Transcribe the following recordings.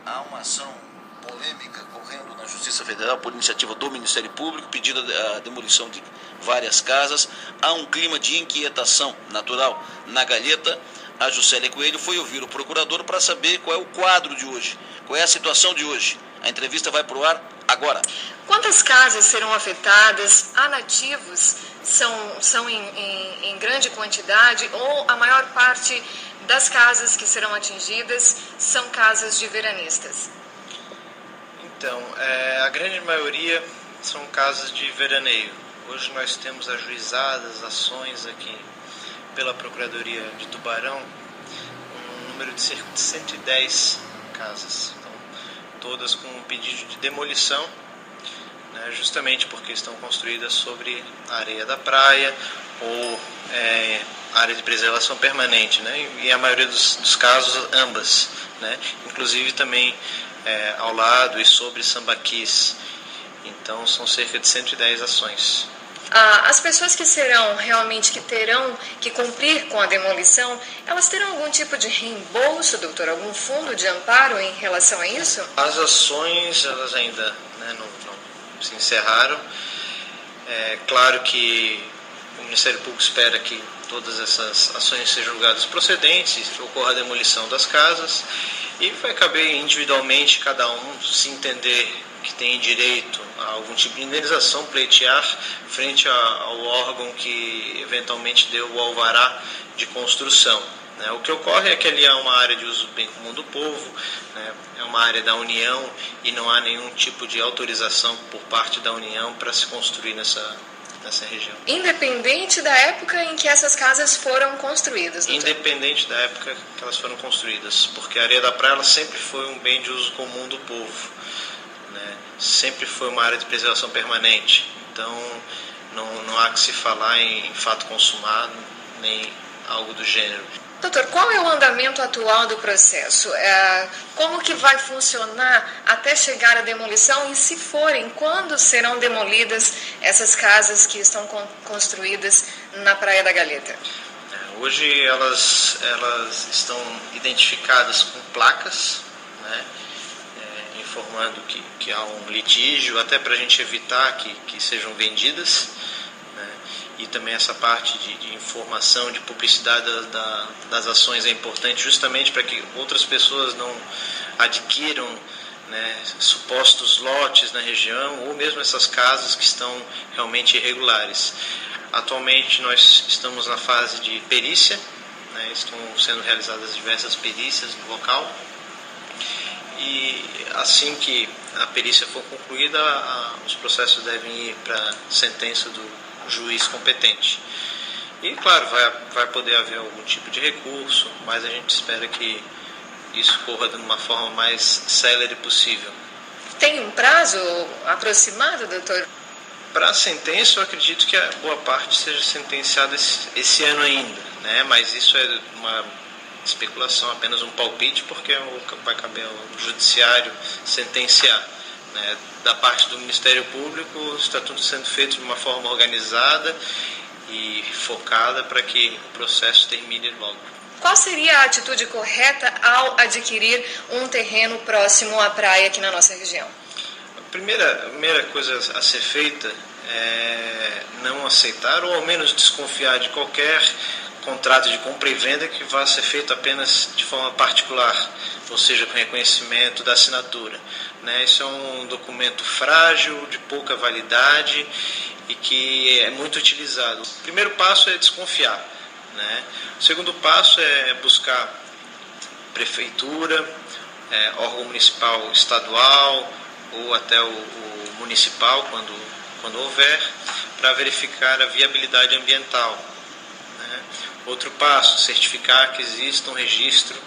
Há uma ação polêmica correndo na Justiça Federal por iniciativa do Ministério Público, pedindo a demolição de várias casas. Há um clima de inquietação natural na Galheta. A Juscelia Coelho foi ouvir o procurador para saber qual é o quadro de hoje, qual é a situação de hoje. A entrevista vai para o ar agora. Quantas casas serão afetadas? Há nativos? São em grande quantidade ou a maior parte das casas que serão atingidas são casas de veranistas? Então, a grande maioria são casas de veraneio. Hoje nós temos ajuizadas ações aqui pela Procuradoria de Tubarão, um número de cerca de 110 casas. Então, todas com um pedido de demolição, né, justamente porque estão construídas sobre a areia da praia ou área de preservação permanente, né, e a maioria dos casos ambas, né, inclusive também ao lado e sobre sambaquis. Então são cerca de 110 ações. As pessoas que terão que cumprir com a demolição, elas terão algum tipo de reembolso, doutor? Algum fundo de amparo em relação a isso? As ações, elas ainda não se encerraram. É claro que o Ministério Público espera que todas essas ações sejam julgadas procedentes, ocorra a demolição das casas, e vai caber individualmente cada um se entender que tem direito a algum tipo de indenização, pleitear frente ao órgão que eventualmente deu o alvará de construção. Né? O que ocorre é que ali há uma área de uso bem comum do povo, né? É uma área da União e não há nenhum tipo de autorização por parte da União para se construir nessa região. Independente da época em que essas casas foram construídas, doutor? Independente da época que elas foram construídas, porque a areia da praia ela sempre foi um bem de uso comum do povo, né? Sempre foi uma área de preservação permanente, então não há que se falar em fato consumado, nem algo do gênero. Doutor, qual é o andamento atual do processo? Como que vai funcionar até chegar à demolição e, se forem, quando serão demolidas essas casas que estão construídas na Praia da Galheta? Hoje elas estão identificadas com placas, né, informando que há um litígio, até para a gente evitar que sejam vendidas. E também essa parte de informação, de publicidade das ações é importante justamente para que outras pessoas não adquiram, né, supostos lotes na região ou mesmo essas casas que estão realmente irregulares. Atualmente nós estamos na fase de perícia, né, estão sendo realizadas diversas perícias no local e assim que a perícia for concluída, os processos devem ir para a sentença do juiz competente. E, claro, vai poder haver algum tipo de recurso, mas a gente espera que isso corra de uma forma mais célere possível. Tem um prazo aproximado, doutor? Para a sentença, eu acredito que a boa parte seja sentenciada esse ano ainda, né? Mas isso é uma especulação, apenas um palpite, porque vai caber ao judiciário sentenciar. Né? Da parte do Ministério Público está tudo sendo feito de uma forma organizada e focada para que o processo termine logo. Qual seria a atitude correta ao adquirir um terreno próximo à praia aqui na nossa região? A primeira coisa a ser feita é não aceitar ou ao menos desconfiar de qualquer contrato de compra e venda que vá ser feito apenas de forma particular, ou seja, com reconhecimento da assinatura. Né? Isso é um documento frágil, de pouca validade e que é muito utilizado. O primeiro passo é desconfiar. Né? O segundo passo é buscar prefeitura, órgão municipal estadual ou até o municipal, quando houver, para verificar a viabilidade ambiental. Né? Outro passo, certificar que exista um registro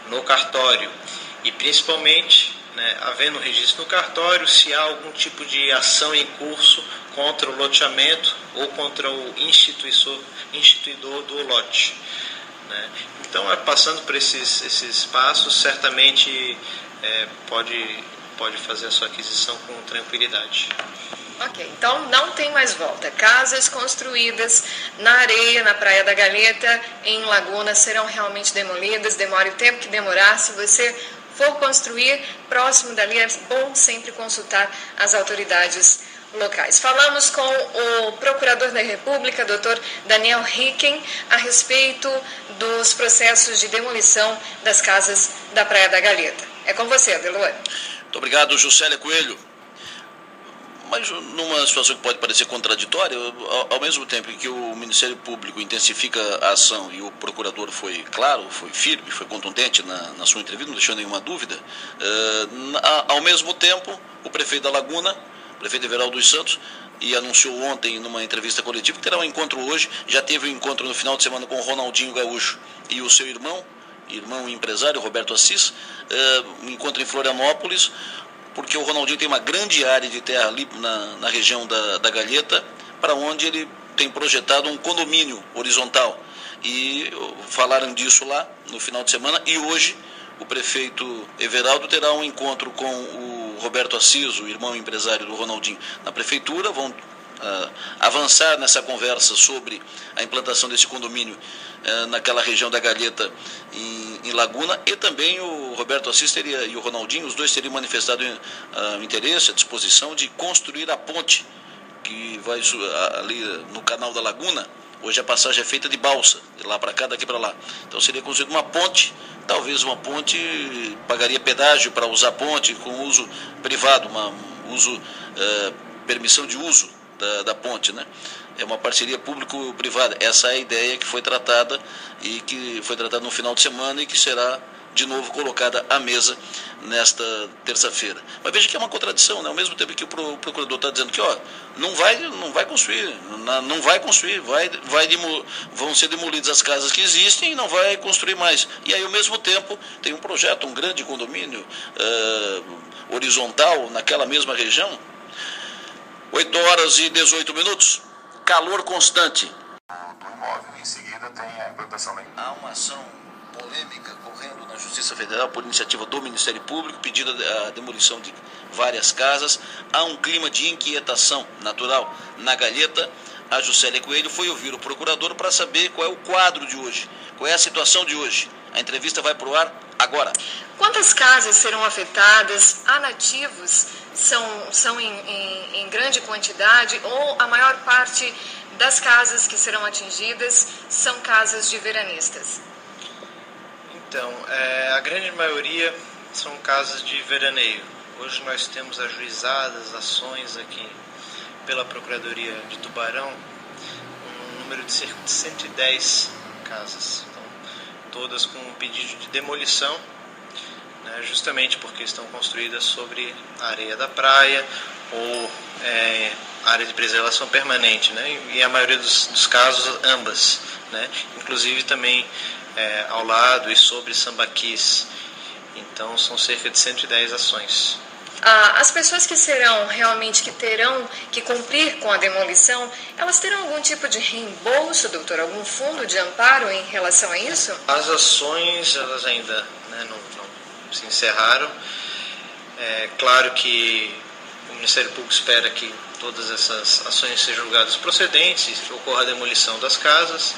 no cartório e principalmente, né, havendo um registro no cartório, se há algum tipo de ação em curso contra o loteamento ou contra o instituidor do lote. Né? Então, passando por esses passos, certamente pode fazer a sua aquisição com tranquilidade. Ok, então não tem mais volta. Casas construídas na areia, na Praia da Galheta, em Laguna, serão realmente demolidas, demore o tempo que demorar. Se você for construir próximo dali, é bom sempre consultar as autoridades locais. Falamos com o Procurador da República, Dr. Daniel Ricken, a respeito dos processos de demolição das casas da Praia da Galheta. É com você, Adelor. Muito obrigado, Juscelia Coelho. Mas numa situação que pode parecer contraditória, ao mesmo tempo em que o Ministério Público intensifica a ação e o procurador foi claro, foi firme, foi contundente na sua entrevista, não deixou nenhuma dúvida, ao mesmo tempo o prefeito da Laguna, o prefeito Everaldo dos Santos, e anunciou ontem numa entrevista coletiva que terá um encontro hoje, já teve um encontro no final de semana com o Ronaldinho Gaúcho e o seu irmão empresário, Roberto Assis, um encontro em Florianópolis, porque o Ronaldinho tem uma grande área de terra ali na região da Galheta, para onde ele tem projetado um condomínio horizontal. E falaram disso lá no final de semana, e hoje o prefeito Everaldo terá um encontro com o Roberto Assis, o irmão empresário do Ronaldinho, na prefeitura. Vão avançar nessa conversa sobre a implantação desse condomínio naquela região da Galheta em Laguna, e também o Roberto Assis e o Ronaldinho, os dois teriam manifestado o interesse, a disposição de construir a ponte que vai ali no canal da Laguna. Hoje a passagem é feita de balsa, de lá para cá, daqui para lá. Então seria construída uma ponte, talvez uma ponte, pagaria pedágio para usar a ponte com uso privado, permissão de uso da ponte, né? É uma parceria público-privada. Essa é a ideia que foi tratada e que foi tratada no final de semana e que será de novo colocada à mesa nesta terça-feira. Mas veja que é uma contradição, né? Ao mesmo tempo que o procurador está dizendo que não vai construir, vão ser demolidas as casas que existem e não vai construir mais. E aí, ao mesmo tempo, tem um projeto, um grande condomínio horizontal naquela mesma região. 8h18, calor constante. Do imóvel, em seguida tem a implantação da... Há uma ação polêmica correndo na Justiça Federal por iniciativa do Ministério Público, pedindo a demolição de várias casas. Há um clima de inquietação natural na Galheta. A Juscelia Coelho foi ouvir o procurador para saber qual é o quadro de hoje, qual é a situação de hoje. A entrevista vai para o ar agora. Quantas casas serão afetadas? Há nativos? São em grande quantidade, ou a maior parte das casas que serão atingidas são casas de veranistas? Então, a grande maioria são casas de veraneio. Hoje nós temos ajuizadas ações aqui pela Procuradoria de Tubarão, um número de cerca de 110 casas. Então, todas com um pedido de demolição, né, justamente porque estão construídas sobre a areia da praia ou área de preservação permanente, né, e a maioria dos casos ambas, né, inclusive também ao lado e sobre sambaquis. Então são cerca de 110 ações. As pessoas que terão que cumprir com a demolição, elas terão algum tipo de reembolso, doutor? Algum fundo de amparo em relação a isso? As ações, elas ainda não se encerraram. É claro que o Ministério Público espera que todas essas ações sejam julgadas procedentes, ocorra a demolição das casas,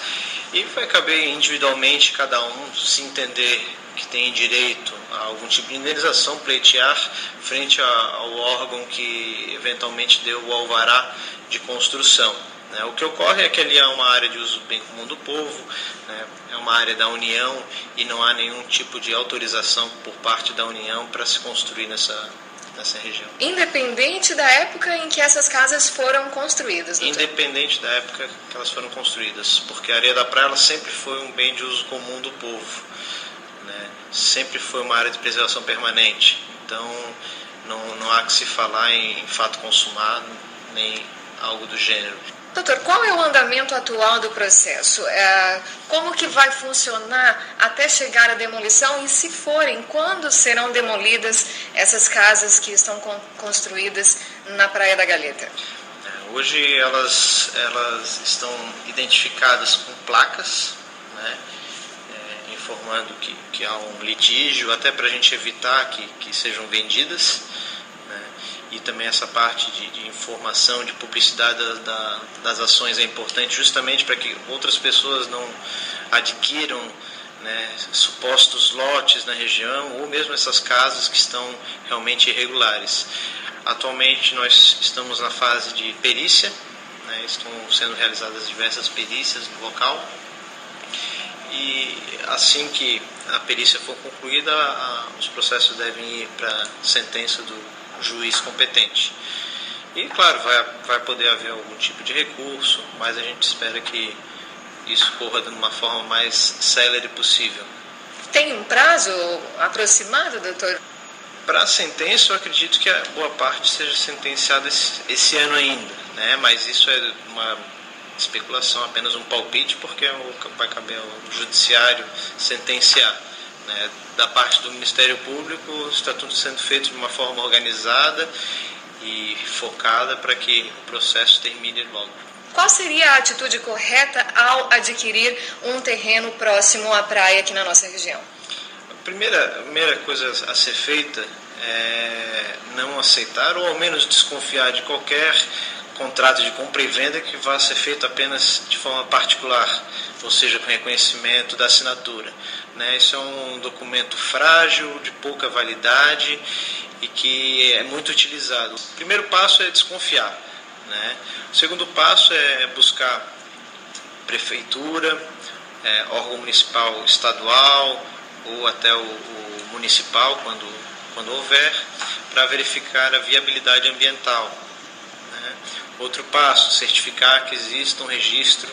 e vai caber individualmente cada um se entender que tem direito a algum tipo de indenização, pleitear frente ao órgão que eventualmente deu o alvará de construção. O que ocorre é que ali é uma área de uso bem comum do povo, é uma área da União e não há nenhum tipo de autorização por parte da União para se construir nessa região. Independente da época em que essas casas foram construídas, doutor? Independente da época que elas foram construídas, porque a areia da praia ela sempre foi um bem de uso comum do povo, sempre foi uma área de preservação permanente. Então não há que se falar em fato consumado nem algo do gênero. Doutor, qual é o andamento atual do processo? Como que vai funcionar até chegar à demolição, e se forem, quando serão demolidas essas casas que estão construídas na Praia da Galheta? Hoje elas estão identificadas com placas, informando que há um litígio, até para a gente evitar que sejam vendidas, e também essa parte de informação, de publicidade das ações é importante justamente para que outras pessoas não adquiram, né, supostos lotes na região ou mesmo essas casas que estão realmente irregulares. Atualmente nós estamos na fase de perícia, né, estão sendo realizadas diversas perícias no local e assim que a perícia for concluída, os processos devem ir para a sentença do juiz competente. E claro, vai poder haver algum tipo de recurso, mas a gente espera que isso corra de uma forma mais célere possível. Tem um prazo aproximado, doutor? Para a sentença, eu acredito que a boa parte seja sentenciada esse ano ainda, né? Mas isso é uma especulação, apenas um palpite, porque vai caber ao judiciário sentenciar, né? Da parte do Ministério Público, está tudo sendo feito de uma forma organizada e focada para que o processo termine logo. Qual seria a atitude correta ao adquirir um terreno próximo à praia aqui na nossa região? A primeira coisa a ser feita é não aceitar ou ao menos desconfiar de qualquer contrato de compra e venda que vá ser feito apenas de forma particular, ou seja, com reconhecimento da assinatura, né? Isso é um documento frágil, de pouca validade e que é muito utilizado. O primeiro passo é desconfiar, né? O segundo passo é buscar prefeitura, órgão municipal estadual ou até o municipal, quando houver, para verificar a viabilidade ambiental. Outro passo, certificar que exista um registro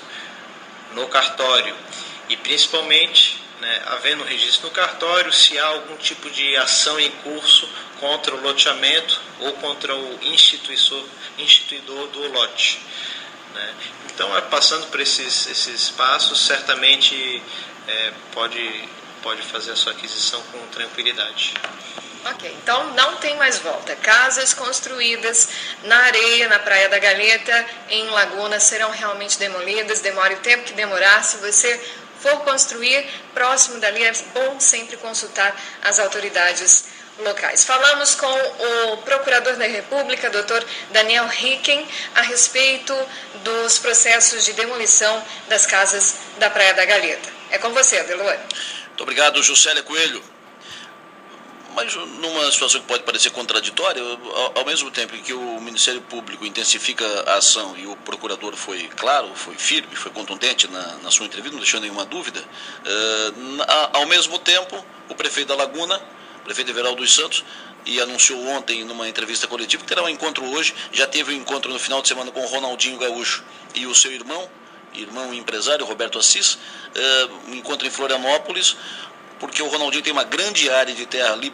no cartório e principalmente, né, havendo um registro no cartório, se há algum tipo de ação em curso contra o loteamento ou contra o instituidor do lote, né? Então, passando por esses passos, certamente pode fazer a sua aquisição com tranquilidade. Ok, então não tem mais volta. Casas construídas na areia, na Praia da Galheta, em Laguna, serão realmente demolidas, demore o tempo que demorar. Se você for construir próximo dali, é bom sempre consultar as autoridades locais. Falamos com o Procurador da República, Dr. Daniel Ricken, a respeito dos processos de demolição das casas da Praia da Galheta. É com você, Adelor. Muito obrigado, Juscelia Coelho. Mas numa situação que pode parecer contraditória, ao mesmo tempo em que o Ministério Público intensifica a ação e o procurador foi claro, foi firme, foi contundente na sua entrevista, não deixou nenhuma dúvida, ao mesmo tempo o prefeito da Laguna, o prefeito Everaldo dos Santos, e anunciou ontem numa entrevista coletiva que terá um encontro hoje, já teve um encontro no final de semana com o Ronaldinho Gaúcho e o seu irmão empresário, Roberto Assis, um encontro em Florianópolis, porque o Ronaldinho tem uma grande área de terra ali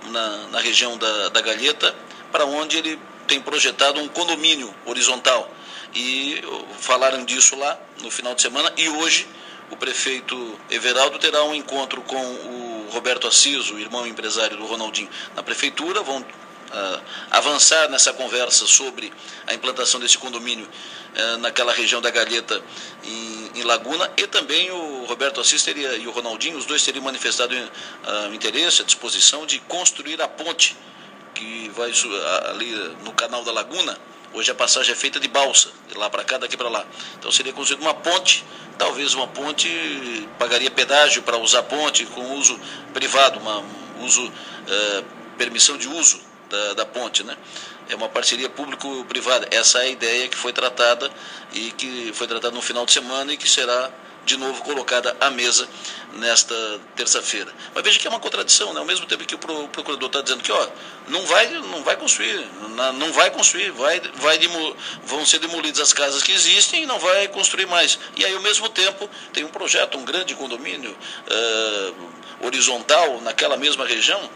na região da Galheta, para onde ele tem projetado um condomínio horizontal. E falaram disso lá no final de semana, e hoje o prefeito Everaldo terá um encontro com o Roberto Assis, o irmão empresário do Ronaldinho, na prefeitura. Vão avançar nessa conversa sobre a implantação desse condomínio naquela região da Galheta em Laguna, e também o Roberto Assis e o Ronaldinho, os dois teriam manifestado interesse, a disposição de construir a ponte que vai ali no canal da Laguna. Hoje a passagem é feita de balsa, de lá para cá, daqui para lá. Então seria construída uma ponte, talvez uma ponte, pagaria pedágio para usar a ponte com uso privado, permissão de uso da ponte, né? É uma parceria público-privada. Essa é a ideia que foi tratada e que foi tratada no final de semana e que será de novo colocada à mesa nesta terça-feira. Mas veja que é uma contradição, né? Ao mesmo tempo que o procurador está dizendo que não vai construir, vão ser demolidas as casas que existem e não vai construir mais. E aí, ao mesmo tempo, tem um projeto, um grande condomínio horizontal naquela mesma região.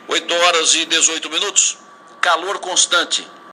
8 horas e 18 minutos, calor constante.